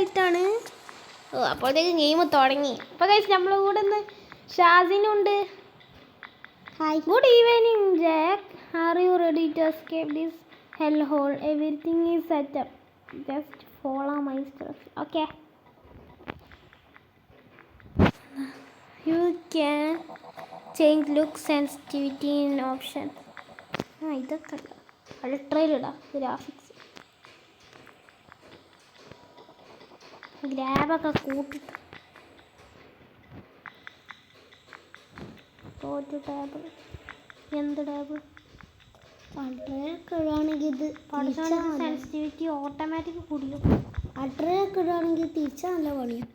ആയിട്ടാണ്. ഓ അപ്പോഴത്തേക്ക് ഗെയിം തുടങ്ങി. അപ്പോൾ ഗൈസ് നമ്മളെ കൂടെ ഒന്ന് ഷാസിനുണ്ട്. Hi, good evening Jack. Are you ready to escape this hell hole? Everything is set up. Just follow my steps. Okay. You can change look sensitivity in option. ഇതൊക്കെ ഉണ്ട്. അൾട്രയിലിടാം ഗ്രാഫിക്സ്. ഗ്രാബൊക്കെ കൂട്ടിട്ട് തോറ്റു. ടേബിൾ എന്ത് ടേബിൾ? അൾട്രയൊക്കെ ഇടുകയാണെങ്കിൽ ഇത് സെൻസിറ്റിവിറ്റി ഓട്ടോമാറ്റിക് കൂടിയും. അൾട്രയൊക്കെ ഇടുകയാണെങ്കിൽ തിരിച്ചാൽ നല്ല പണിയാണ്.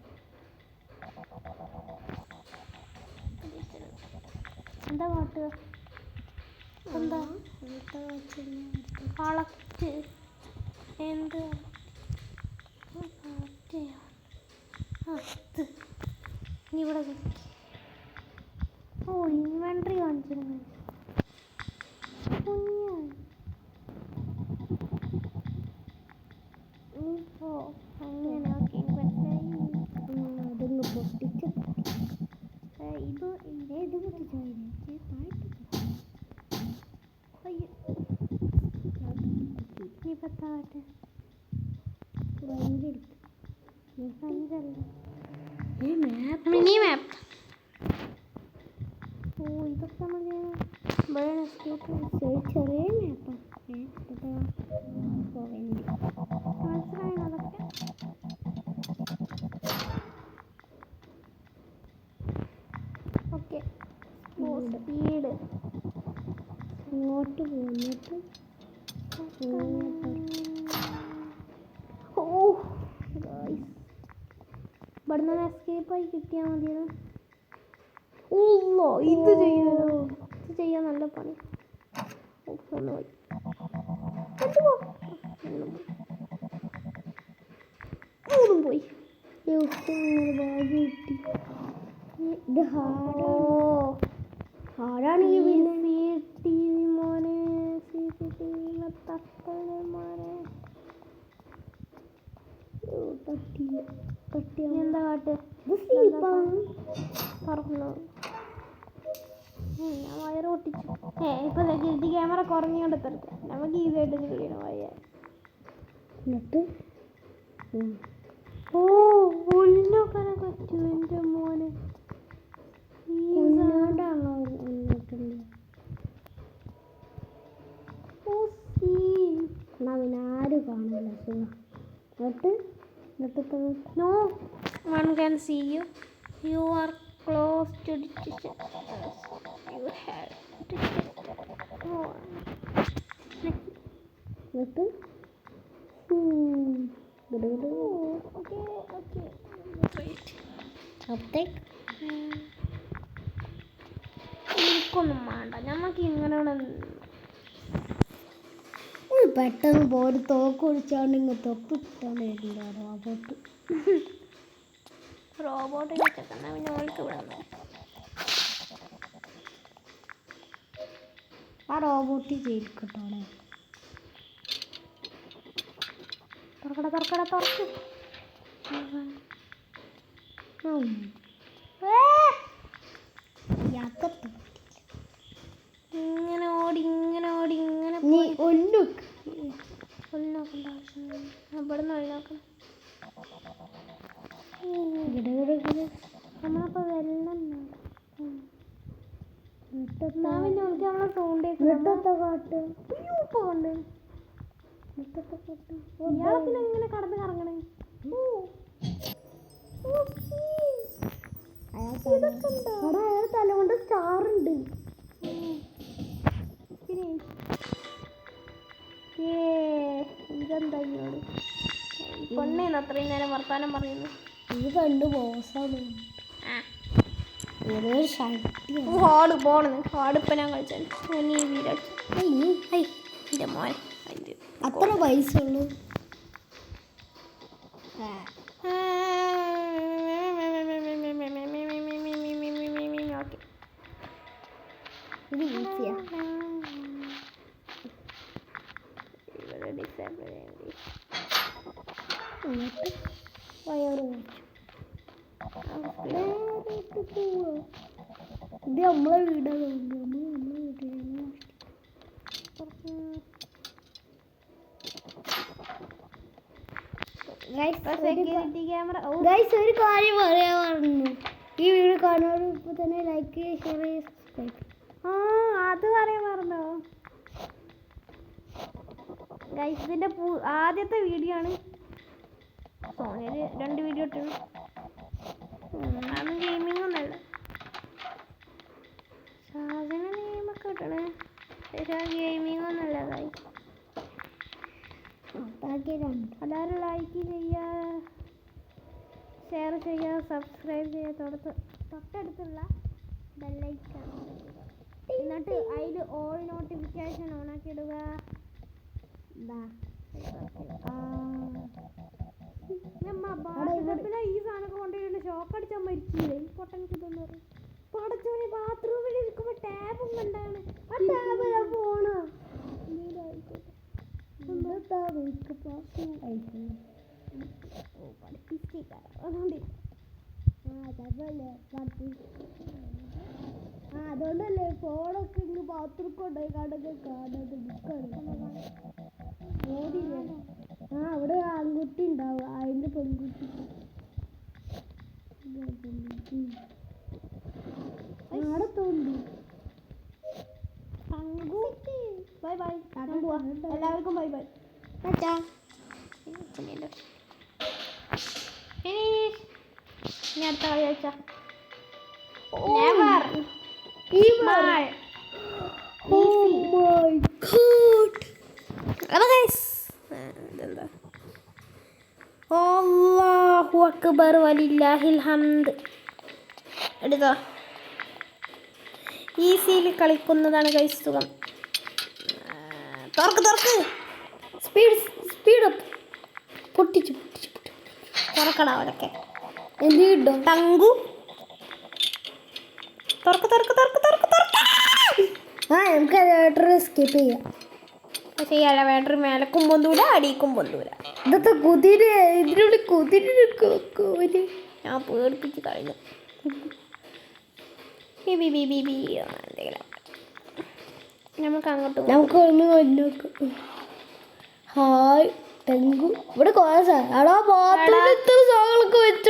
എന്താ പാട്ട്? എന്താ കളക്ട്? എന്ത് ഇവിടെ? ഓ ഇൻവെൻട്രി കാണിച്ചിരുന്നു. ഇപ്പോ അങ്ങനെ അതൊന്ന് പൊട്ടിച്ച് ഇത് ഇത് പൊട്ടിച്ചാൽ ഇപ്പത്താട്ടെ മിനി മാപ്പ്. ഓ ഇതൊക്കെ ചെറിയ മാപ്പാണ്. മനസ്സിലായോ അതൊക്കെ? ഓക്കെ. സ്പീഡ് ഇങ്ങോട്ട് പോന്നിട്ട് ഇവിടുന്ന് എസ്കേപ്പായി കിട്ടിയാൽ മതിയോ? ഓ ഇത് ചെയ്യാൻ നല്ല പണി. ഒന്ന് പോയി. ഒന്നും പോയി. ഇത് ഹാർഡാണ്. മോനെ CCTV തട്ടണ മോനെ. എന്താ കാട്ട്? പറഞ്ഞു ഞാൻ വയറ് പൊട്ടിച്ചു. ഇപ്പൊ സെക്യൂരിറ്റി ക്യാമറ കുറഞ്ഞോണ്ട് തരട്ടെ. നമുക്ക് ഈസിയായിട്ട് കളിക്കണം വയ്യ. എന്നിട്ട് ഓ ഉള്ളൊക്കെ പറ്റും എൻ്റെ മോനെ. ഉള്ളോണ്ടാണോ ആരും കാണില്ല. No one can see you. You are close to detection. You have detected. Okay. Wait. എനിക്കൊന്നും വേണ്ട. ഞമ്മക്ക് ഇങ്ങനെ പെട്ടെന്ന് പോയി തോക്ക് കുടിച്ചാണ്ട് ഇങ്ങ് തൊപ്പ് കിട്ടാൻ വരുന്നുണ്ട് റോബോട്ട് വെച്ചേക്കുന്ന പിന്നെ ഓൾക്ക് വിടാൻ. ആ റോബോട്ട് ജയിലിക്കട്ടോടെ. തുറക്ക്. ഇങ്ങനെ ഓടി നീ ഒല്ലുക്ക്. ഒല്ലോക്കണ്ട ആവശ്യം. ഇവിടുന്ന് ഒല്ലോക്കണം. നമ്മളപ്പോ വെള്ളം നമ്മളെ സൗണ്ട് ഇയാളത്തിനെങ്ങനെ കടന്ന് കറങ്ങണേ? അയാൾ തല കൊണ്ട് സ്റ്റാർ ഉണ്ട്. ഇതെന്താ പൊണ്ണേന്ന് അത്രയും നേരം വർത്താനം പറയുന്നു. ഇത് കണ്ട് ബോസാണ്. ഹാർഡ് പോണെന്ന്. ഹാർഡ് ഇപ്പം ഞാൻ കളിച്ചാൽ എൻ്റെ മോൻ അത്ര പൈസ ഉള്ളു. ഇത് ഈസിയാ. ഇവിടെ ഡിസേബിൾ ചെയ്യേണ്ടി. വയറ് ഇത് നമ്മളെ വീടാണ്. Security camera. ഗൈസ് ഒരു കാര്യം പറയാൻ പറഞ്ഞു. ഈ വീഡിയോ കാണുന്നവർ ഇപ്പോൾ തന്നെ ലൈക്ക് ചെയ്യുക, ഷെയർ ചെയ്യുക, സബ്സ്ക്രൈബ്. അത് പറയാൻ പറഞ്ഞോ ഗൈസ്? ഇതിന്റെ ആദ്യത്തെ വീഡിയോ ആണ്. സോണിയില് 2 വീഡിയോ ഇട്ടു. അതൊന്നും ഗെയിമിംഗ് ഒന്നല്ല. സാധന നെയിമൊക്കെ ഇട്ടണേ, പക്ഷെ ഗെയിമിംഗ് ഒന്നല്ല ഗൈസ്. എല്ലാവരും ലൈക്ക് ചെയ്യുക, ഷെയർ ചെയ്യുക, സബ്സ്ക്രൈബ് ചെയ്യുക, തൊട്ടടുത്തുള്ള ബെല്ലൈക്കൺ, എന്നിട്ട് അതിൽ ഓൾ നോട്ടിഫിക്കേഷൻ ഓണാക്കി ഇടുക. ഈ സാധനമൊക്കെ കൊണ്ടുപോയി ഷോക്ക് അടിച്ചാൽ മരിച്ചില്ലേ? പൊട്ടൻസ് ഇതെന്ന് പറയും. പടച്ചോനെ, ബാത്റൂമിൽ ഇരിക്കുമ്പോൾ ടാബും കണ്ടാണ്. ആ ടാബ് ഞാൻ പോണോ? അതുകൊണ്ടല്ലേ ഫോണൊക്കെ ഇങ്ങ് ബാത്റൂം കൊണ്ടുപോയി കാണുന്നത്. അവിടെ ആൺകുട്ടി ഉണ്ടാവും, അതിന്റെ പെൺകുട്ടി. അവിടെ തോന്നി. Bye bye. എല്ലാവർക്കും ബൈ ബൈ. ഇനി അടുത്ത കളി വെച്ചാ അല്ലാഹു അക്ബർ വലില്ലാഹിൽ ഹംദ്. എടുത്തോ. ഈസിയിൽ കളിക്കുന്നതാണ് ഗൈസ് സുഖം. തുറക്ക് സ്പീഡ് അപ്പ്. പൊട്ടിച്ചു തുറക്കടാ അവരൊക്കെ. എന്ത് കിട്ടും? തങ്കു തുറക്ക്. നമുക്ക് വേട്ടർ എസ്കേപ്പ് ചെയ്യാം. ചെയ്യാല വേട്ടർ മേലക്കും പൊന്തൂല, അടിക്കും പൊന്തൂല. ഇതൊക്കെ കുതിര, ഇതിനുള്ളിൽ കുതിര ഞാൻ പേടിപ്പിച്ച് കഴിഞ്ഞു. നമുക്ക് അങ്ങോട്ട് നമുക്ക് ഒന്ന് നോക്കാം. ഹായ് തെങ്കു. ഇവിടെ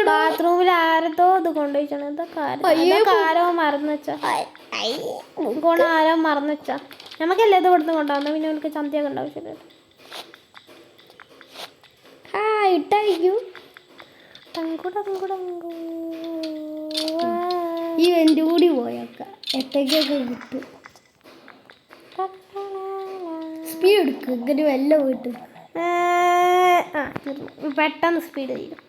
ബാത്റൂമിൽ ആരത്തോ ഇത് കൊണ്ടുപോയിച്ചാണ്. ആരോ മറന്നു വെച്ചാ. ആരോ മറന്നു വെച്ചാ. നമുക്കല്ലേ ഇത് ഇവിടുന്ന് കൊണ്ടുവന്നു. പിന്നെ അവർക്ക് ചന്തയൊക്കെ ഉണ്ടാവും. ശരി ഇട്ടായിരിക്കും. ടങ്കു ഈ എൻ്റെ കൂടി പോയൊക്കെ എത്തേക്കൊക്കെ കിട്ടും. സ്പീഡ് എടുക്കും. ഇങ്ങനെ വല്ല പോയിട്ട് പെട്ടെന്ന് സ്പീഡ് തീരും.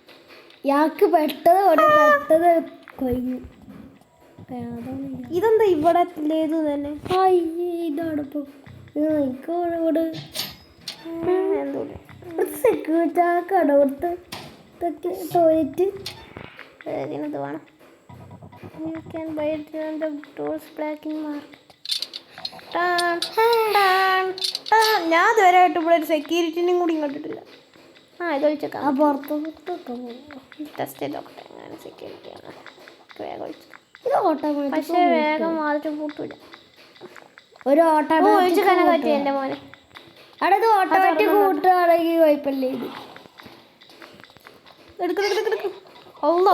യാക്ക് പെട്ടെന്ന് കൊയ്ഞ്ഞു. ഇതെന്താ ഇവിടെ ഇത് തന്നെ? ഇതാണിപ്പോ ഇവിടെ സെക്യൂരിറ്റി കടവത്ത് ടോയ്ലറ്റ് ഇതിനത് വേണം. You can buy it on the doors black in market. ഞാൻ ഇതുവരെയായിട്ട് ഇവിടെ ഒരു സെക്യൂരിറ്റിനും കൂടി കണ്ടിട്ടില്ല. ഇത് ഒഴിച്ചേക്കാം. പുറത്തൊക്കെ ടെസ്റ്റ് ചെയ്ത് നോക്കട്ടെ എങ്ങനെ സെക്യൂരിറ്റിയാണ്. വേഗം ഒഴിച്ചു. പക്ഷേ വേഗം വാതിട്ട് പൂട്ടില്ല. ഒരു ഓട്ടോമാറ്റിക് പറ്റി എൻ്റെ മോനെ. അവിടെ ഇത് ഓട്ടോമാറ്റിക് കൂട്ടുകയാണെങ്കിൽ കുഴപ്പമില്ല. ഇത് എടുക്കും.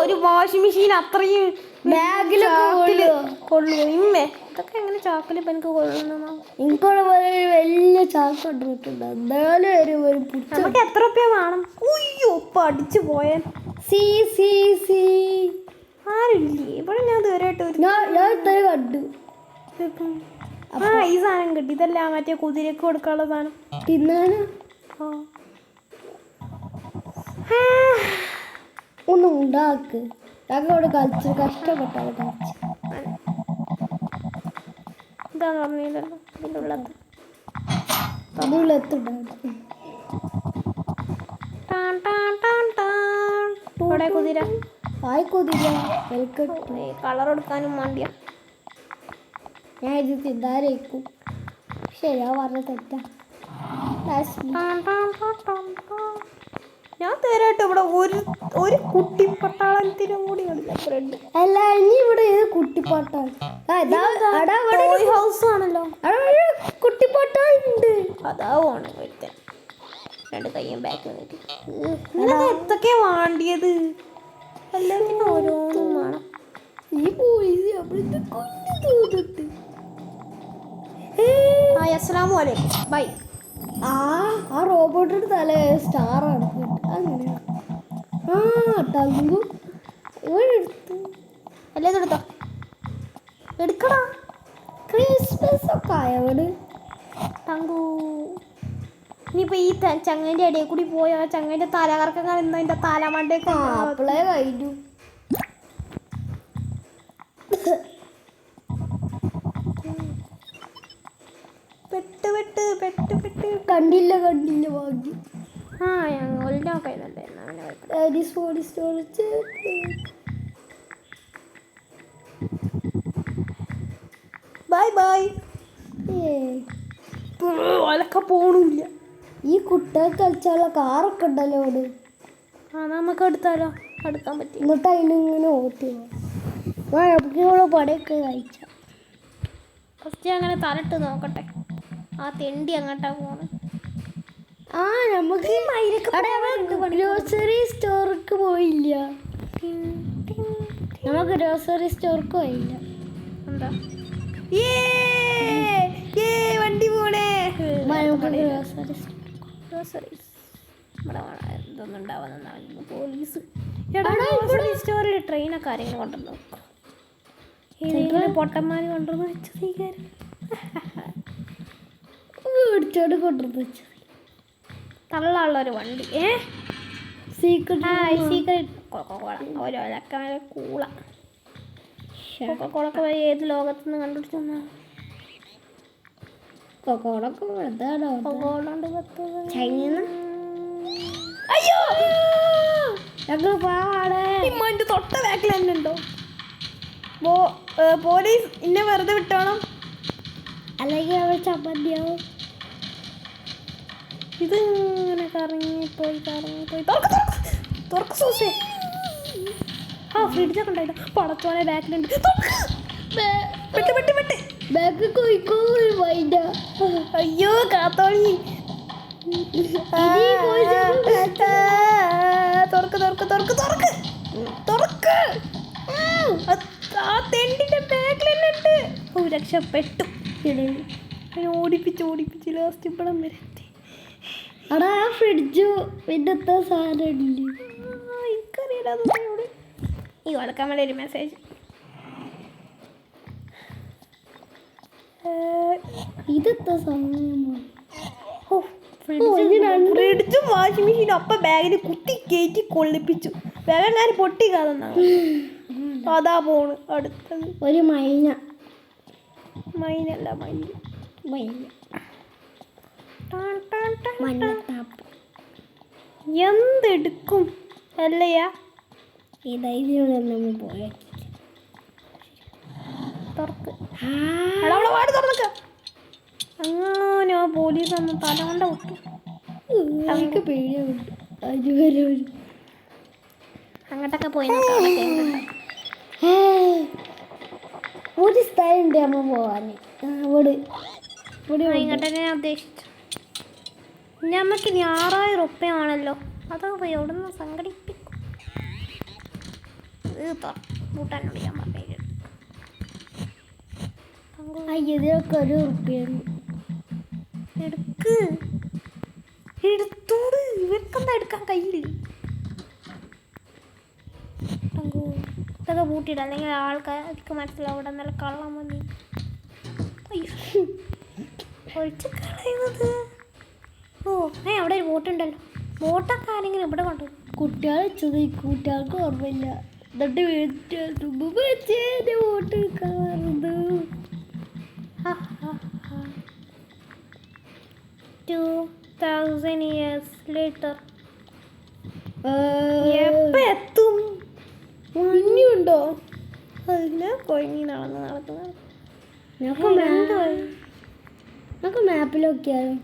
ഒരു വാഷിംഗ് മെഷീൻ അത്രയും ബാഗിലൊക്കെ കൊള്ളു. ഇമ്മേ ഇതൊക്കെ എങ്ങനെ ചാക്കിൽ ഇപ്പം എനിക്ക് കൊള്ളുന്ന? എനിക്കവിടെ വലിയ ചാക്ക് കൊണ്ടിട്ടുണ്ട്. എന്നാലും ഒരു നമുക്ക് എത്ര റുപ്യ വേണം? ഉയ്യോ പഠിച്ചു പോയാൽ ആരില്ലേ ഇവിടെ? ഞാൻ ഇതുവരെയായിട്ട് ഞാൻ ഇത്ര കണ്ടു. ഈ സാധനം കിട്ടി. ഇതല്ല മറ്റേ കുതിരക്ക് കൊടുക്കാനുള്ള സാധനം. തിന്നാന് ഒന്നും ഉണ്ടാക്ക്. ഞങ്ങൾ അവിടെ കളിച്ച് കഷ്ടപ്പെട്ടാണ് കളിച്ച്. ഇതാന്ന് പറഞ്ഞില്ലല്ലോ ഇതിൻ്റെ ഉള്ളത്. അതുള്ള എത്തുണ്ടാവും. ഇവിടെ കുതിര. കുതിര കളർ എടുക്കാനും വേണ്ടിയാ. ഞാൻ ഇത് തിന്നാരേക്കും. ശരിയാ പറഞ്ഞ തെറ്റാ. ഞാൻ തരാട്ടോ ഇവിടെ ഒരു കുട്ടി പട്ടാളത്തിനും കൂടി ബ്രെഡ്. അല്ല ഇനി ഇവിടെ ഏത് കുട്ടിപ്പാട്ടാണ്? ഹൗസ് ആണല്ലോ. കുട്ടിപ്പാട്ടുണ്ട്. അതാവാണ് ഒരുത്തൻ. 2 കയ്യും ബാക്ക് നിന്നിട്ട് എന്തൊക്കെയാ വാണ്ടിയത്? എല്ലാത്തിനും ഓരോന്നും വേണം. ഈ പോലീസ് അവിടുത്തെ കൊല്ലു തോന്നിട്ട്. അസ്സലാമലൈക്കും ബൈ. ആ റോബോട്ടിന്റെ തല സ്റ്റാറാണ്. അങ്ങനെ ടങ്കു എടുത്തു. എല്ലാം എടുത്തോ, എടുക്കടാ. ക്രിസ്മസ് ഒക്കെ ആയോട് ടങ്കു. ഇനിയിപ്പോൾ ഈ ചങ്ങൻ്റെ ഇടയിൽ കൂടി പോയി ആ ചങ്ങൻ്റെ തല കറക്കാൻ എന്താ അതിൻ്റെ തലമണ്ടേക്ക് അപ്പളേ കഴിഞ്ഞു. പെട്ട് പെട്ട് പെട്ട് പെട്ട് കണ്ടില്ല ഭാഗ്യം. ഞങ്ങളൊക്കെ ബൈ ബൈ. ഒലക്ക പോണില്ല. ഈ കുട്ടികൾക്ക് കളിച്ചാലുള്ള കാറൊക്കെ ഉണ്ടല്ലോ അവിടെ. നമുക്ക് എടുത്താലോ? എടുക്കാൻ പറ്റി. എന്നിട്ട് അതിനിങ്ങനെ ഓട്ടി ഇവിടെ പടയൊക്കെ കഴിച്ച. ഫസ്റ്റ് അങ്ങനെ തലട്ട് നോക്കട്ടെ. ആ തെണ്ടി അങ്ങോട്ടാ പോണ്. നമുക്ക് ഗ്രോസറി സ്റ്റോർക്ക് പോയില്ല. നമുക്ക് ഗ്രോസറി സ്റ്റോർക്ക് പോയില്ല. എന്താ വണ്ടി പോണേ? ഇതൊന്നും ഉണ്ടാവുന്ന പോലീസ് സ്റ്റോറിൽ ട്രെയിനൊക്കെ ആരെങ്കിലും കൊണ്ടുവന്നു പൊട്ടന്മാർ കൊണ്ടുവന്ന് വെച്ചത് ഈ കാര്യം കൊണ്ടുവന്ന് വെച്ചത്. തള്ളുള്ളൊരു വണ്ടി. സീക്രട്ട് ഓരോ കൂള കൊക്കോളൊക്കെ ഏത് ലോകത്തുനിന്ന് കണ്ടുപിടിച്ചു തന്നാ? അയ്യോ ഞങ്ങൾ പാവാടേ. തൊട്ട ബാക്കിൽ തന്നെ ഉണ്ടോ? പോലീസ് ഇന്നെ വെറുതെ വിട്ടോണം, അല്ലെങ്കിൽ അവർ ചമ്മന്തിയാവും. ഇത് ഇങ്ങനെ കറങ്ങിപ്പോയി തുറക്ക് സൂസേ. ഫ്രിഡ്ജൊക്കെ ഉണ്ടായിട്ടോ പടത്തോനെ ബാക്കിലുണ്ട്. ബാക്ക് കോഴിക്കോട് വൈഡ. അയ്യോ കാത്തോളി. തുറക്ക്. ആ തെണ്ടിന്റെ ബാക്കിൽ തന്നെ ഉണ്ട്. രക്ഷപ്പെട്ടു. ഓടിപ്പിച്ച് ലാസ്റ്റ് ഇപ്പളം വരെ എത്തി. അടാ ഫ്രിഡ്ജ് പിന്നത്തെ സാധനം ഇല്ലേ? എനിക്കറിയില്ല. ഈ കൊടുക്കാൻ വേണ്ടി ഒരു മെസ്സേജ്. ഇതെത്ര സമയമാണ്? ഫ്രിഡ്ജും വാഷിംഗ് മെഷീനും അപ്പം ബാഗിൽ കുത്തി കയറ്റി കൊള്ളിപ്പിച്ചു. ബാഗെങ്ങാനും പൊട്ടിക്കാതെന്നാണ്. അതാ പോണ് അടുത്തത്. ഒരു മൈനല്ല എന്തെടുക്കും അല്ലയാ? ഈ ധൈര്യം നമ്മൾ പോയ തുറക്ക്. അങ്ങനെ ആ പോലീസ് ഒന്ന് തലകൊണ്ട വിട്ടു. എനിക്ക് പേടിയുണ്ട്. അതുവരെ അങ്ങോട്ടൊക്കെ പോയി നോക്കാം. ഒരു സ്ഥലമുണ്ട് നമ്മൾ പോവാൻ. ഇങ്ങോട്ട് തന്നെ ഞാൻ ഉദ്ദേശിച്ചു. ഞമ്മക്ക് ഇനി 6000 ഉറുപ്പ്യാണല്ലോ. അതൊക്കെ പോയി എവിടെ നിന്ന് സംഘടിപ്പിക്കും. കൂട്ടാനോട് ഞാൻ പറഞ്ഞു ഇതിലൊക്കെ 1 ഉറുപ്പ്യാണ്. എടുത്തോട്. ഇവർക്കെന്താ എടുക്കാൻ കയ്യില്ല. ഇതൊക്കെ പൂട്ടിയിട, അല്ലെങ്കിൽ ആൾക്കാർക്ക് മനസ്സിലാവും അവിടെ നല്ല കള്ളം മതി. ഒഴിച്ച് കളയുന്നത്. അവിടെ ഒരു ബോട്ടുണ്ടല്ലോ. ബോട്ടൊക്കെ ആരെങ്കിലും ഇവിടെ കൊണ്ടു. കുട്ടികൾ വെച്ചത് ഈ കുട്ടികൾക്ക് ഓർമ്മയില്ല. എന്നിട്ട് വീട്ടിൽ വോട്ട് കളറുന്നത്. 2000 years later. എപ്പ എത്തും? ഇനിയുണ്ടോ? അതിന് കൊഴങ്ങി നടന്ന് നമുക്ക് മാപ്പിലൊക്കെയാലോ.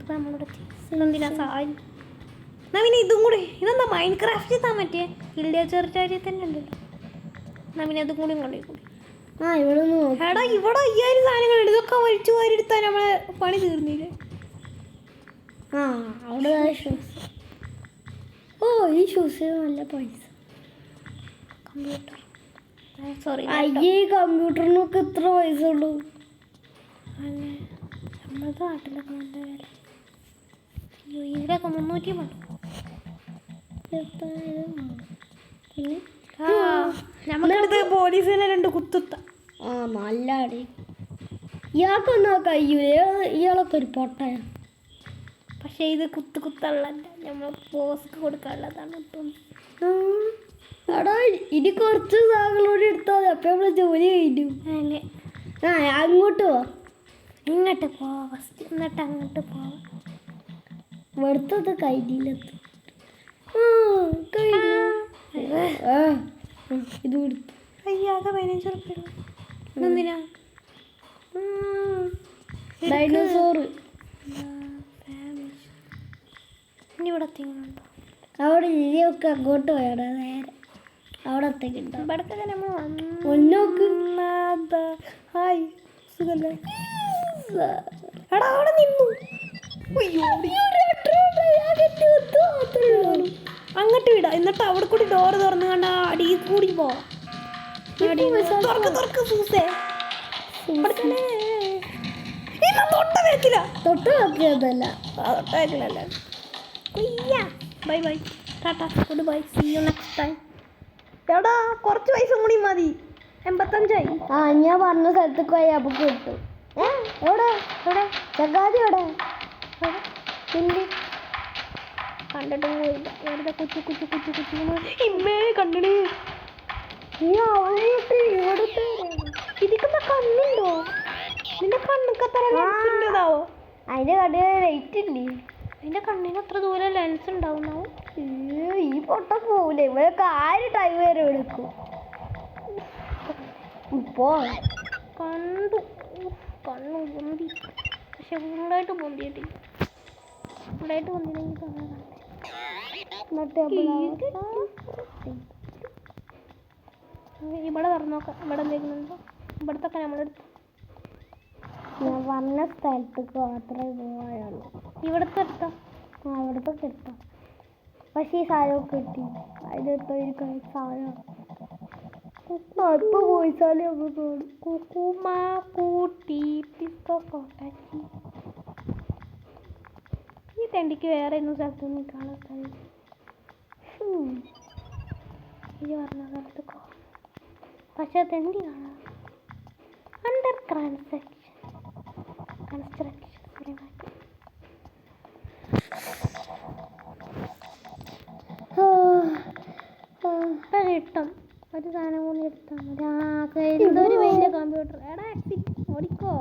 ഇതിപ്പോൾ നമ്മളിവിടെ ഇതെന്തിനാ സാരി എന്നാ പിന്നെ ഇതും കൂടി ഇതെന്താ മൈൻഡ് ക്രാഫ്റ്റ് എത്താൻ പറ്റിയേ ഇല്ല ചെറുചാരി തന്നെ ഉണ്ടല്ലോ എന്നാ പിന്നെ അതും കൂടി കൊണ്ടുപോയി ആ ഇവിടെ എടാ ഇവിടെ 5000 സാധനങ്ങളുണ്ട് ഇതൊക്കെ വലിച്ചു വാരിയെടുത്താൽ നമ്മളെ പണി തീർന്നില്ലേ ആ അവിടെ ഷൂസ് ഓ ഈ ഷൂസ് നല്ല പൈസ കമ്പ്യൂട്ടർ സോറി അയ്യേ കമ്പ്യൂട്ടറിനൊക്കെ എത്ര പൈസ ഉള്ളൂ നമ്മളത് നാട്ടിലൊക്കെ നല്ല വില ഇതിലൊക്കെ 300 വേണം പിന്നെ നമ്മളടുത്ത് പോലീസിനെ 2 കുത്തുത്ത ആ നല്ല അടി ഇയാൾക്കൊന്നാ കഴിയൂലേ ഇയാളൊക്കെ ഒരു പൊട്ടയാ പക്ഷേ ഇത് കുത്തുള്ളതല്ല നമ്മൾ പോസ്റ്റ് കൊടുക്കാനുള്ളതാണ് ഇപ്പം എടാ ഇനി കുറച്ച് സാധനങ്ങളോട് എടുത്താൽ മതി അപ്പം നമ്മൾ ജോലി കഴിഞ്ഞു അങ്ങനെ ആ അങ്ങോട്ട് പോ ഇങ്ങോട്ട് പോവാം ഫസ്റ്റ് എന്നിട്ട് അങ്ങോട്ട് പോവാം വെറുത്തത് കഴിഞ്ഞില്ലെത്തും ഇത് കൊടുത്തു അയ്യാകെ 15 റുപ്യ എന്തിനാ ഡൈനോസോറ് ഇനി ഇവിടെ എത്തിക്കുന്നുണ്ടോ അവിടെ ഇനിയൊക്കെ അങ്ങോട്ട് പോയടാ നേരെ അവിടെ എത്തേക്കുണ്ടോ ഇവിടത്തൊക്കെ നമ്മൾ ഒന്നോക്ക് ഹായ് സുഖല്ലേ എടാ അവിടെ നിന്നു അങ്ങോട്ട് വിടാം എന്നിട്ട് അവിടെ കൂടി ഡോറ് തുറന്നു കണ്ട അടിയിൽ കൂടി പോവാം തൊട്ട് നോക്കിയതല്ല bye bye tata goodbye see you next time എടാ കുറച്ച് പൈസ കൂടി മതി 85 ആ ഞാൻ പറഞ്ഞ സ്ഥലത്തേക്ക് പോയി അപ്പൊ കിട്ടും എവിടെ എവിടെ ചങ്ങാതി എവിടെ പിന്നെ കണ്ടിട്ടും പോയില്ല വെറുതെ കുച്ചു ഇമ്മേ കണ്ടണേ നീ അവിടെ ഇവിടുത്തെ ഇതിക്കെന്താ കണ്ണുണ്ടോ നിന്റെ കണ്ണൊക്കെ അത്ര ലെൻസ് ഉണ്ടതാവോ അതിന്റെ കടയിൽ റേറ്റ് ഇല്ലേ അതിന്റെ കണ്ണിന് അത്ര ദൂരം ലെൻസ് ഉണ്ടാവുന്നാവും ഈ പൊട്ട പോവില്ലേ ഇവരൊക്കെ 1 ടൈം വരെ എടുക്കും ഇപ്പോ കണ്ടു കണ്ണു പൊന്തി പക്ഷെ ഫുള്ളായിട്ട് പൊന്തിയിട്ടില്ല ഫുള്ളായിട്ട് പൊന്തിനെങ്കിൽ തന്നെ ഇവിടെ തുറന്നു നോക്കാം ഇവിടെ എന്തെങ്കിലും ഇവിടത്തൊക്കെ നമ്മളെടുത്തു ഞാൻ പറഞ്ഞ സ്ഥലത്തേക്ക് മാത്രമേ പോയുള്ളൂ ഇവിടുത്തെ എടുത്തോ അവിടത്തൊക്കെ എടുത്താം പക്ഷേ ഈ സാധനമൊക്കെ കിട്ടി അതിലെടുത്ത സാധനം ഇപ്പൊ പോയിച്ചാലേ നമ്മൾ തോന്നും കുക്കുമ കൂട്ടി പിസ്തോ കോട്ടാച്ചി ഈ തെണ്ടിക്ക് വേറെ ഒന്നും സ്ഥലത്തൊന്നും കാണാൻ സാധിക്കും ഇത് പറഞ്ഞ സ്ഥലത്തേക്കോ പക്ഷെ തെണ്ടി കാണാം അണ്ടർ കൺസ്ട്രക്ഷൻ കിട്ടും ഒരു സാധനം കൂടി എടുത്താൽ മതി എന്തൊരു വലിയ കമ്പ്യൂട്ടർ എടാ എക്സിറ്റ് ഓടിക്കോ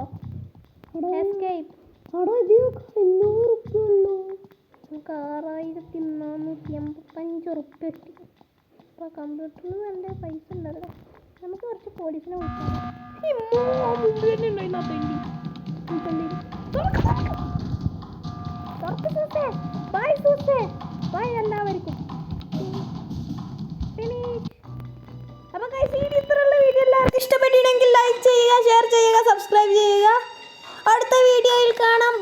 എസ്കേപ്പ് നമുക്ക് 6485 റുപ്യ കിട്ടി അപ്പോൾ കമ്പ്യൂട്ടറിന് നല്ല പൈസ ഉണ്ടല്ലോ നമുക്ക് കുറച്ച് പോലീസിനെ ബൈ എല്ലാവർക്കും അപ്പോൾ ഗൈസ് ഈ ഇത്രയുള്ള വീഡിയോ എല്ലാവർക്കും ഇഷ്ടപ്പെട്ടിട്ടുണ്ടെങ്കിൽ ലൈക്ക് ചെയ്യുക ഷെയർ ചെയ്യുക സബ്സ്ക്രൈബ് ചെയ്യുക അടുത്ത വീഡിയോയിൽ കാണാം